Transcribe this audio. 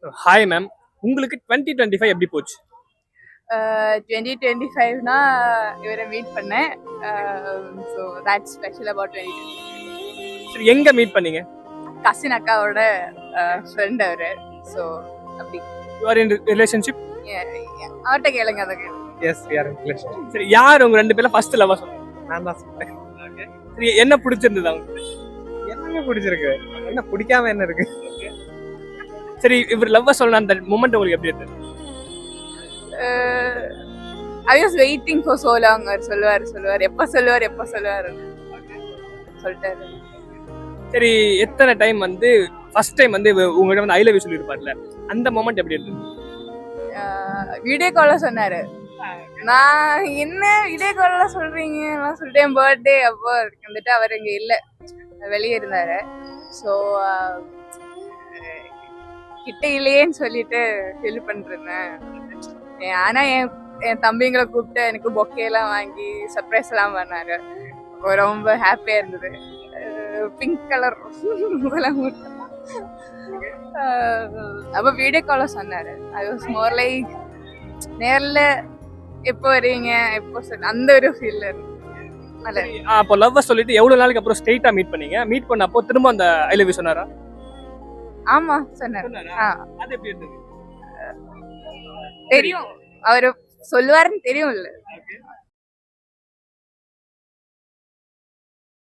Hi ma'am, உங்களுக்கு 2025 எப்படி போச்சு? 2025னா இவரை மீட் பண்ணேன். So that's special about 2025. சரி, எங்க மீட் பண்ணீங்க? கசின் அக்காவோட ஃப்ரெண்ட் அவரு. ஸோ அப்படி யூ ஆர் இன் ரிலேஷன்ஷிப்? அவர்கிட்ட கேளுங்க அதை கேளுங்க. Yes we are in relationship. சரி, யார் உங்க ரெண்டு பேர்ல ஃபர்ஸ்ட் லவ்வா சொன்னீங்க? நான் தான் சொல்றேன். சரி, என்ன பிடிச்சிருந்தது அவங்களுக்கு? எல்லாமே பிடிச்சிருக்கு. என்ன பிடிக்காம என்ன இருக்கு? சரி, இவர் லவ்வா சொல்லணும் அந்த மூமெண்ட் உங்களுக்கு எப்படி இருந்தது? I was waiting for so long. அவர் சொல்லுவார் எப்போ சொல்லுவார் சொல்லிட்டாரு. சரி, எத்தனை டைம் வந்து ஃபர்ஸ்ட் டைம் வந்து உங்ககிட்ட வந்து ஐ லவ் யூ சொல்லியிருப்பார்ல, அந்த மூமெண்ட் எப்படி இருந்தது? வீடியோ காலில் சொன்னாரு. நான் என்ன வீடியோ காலில் சொல்றீங்க எல்லாம் சொல்லிட்டேன். பர்த்டே அப்போ வந்துட்டு அவர் இங்கே இல்லை, வெளியே இருந்தாரு. ஸோ கிட்ட இல்லையேன்னு சொல்லிட்டு ஃபீல் பண்ணிருந்தேன். ஆனா என் தம்பிங்களை கூப்பிட்டு எனக்கு பொக்கேலாம் வாங்கி சர்ப்ரைஸ் எல்லாம் பண்ணாரு. ரொம்ப ஹாப்பியா இருந்தது. பிங்க் கலர் அப்ப வீடியோ கால சொன்னாரு. ஐ வாஸ் மோர் லைக் நேர்ல எப்போ வருவீங்க எப்போ அந்த ஒரு ஃபீல் இருக்கு. அப்போ லவ்வ சொல்லிட்டு எவ்வளவு நாளைக்கு அப்புறம் ஸ்ட்ரெயிட்டா மீட் பண்ணீங்க? மீட் பண்ண அப்போ திரும்ப அந்த ஐ லவ் யூ சொன்னாரா? ஆமா சொன்னாரு. அது எப்படி இருந்தது? தெரியும் அவரு சொல்லுவாருன்னு தெரியும் இல்ல.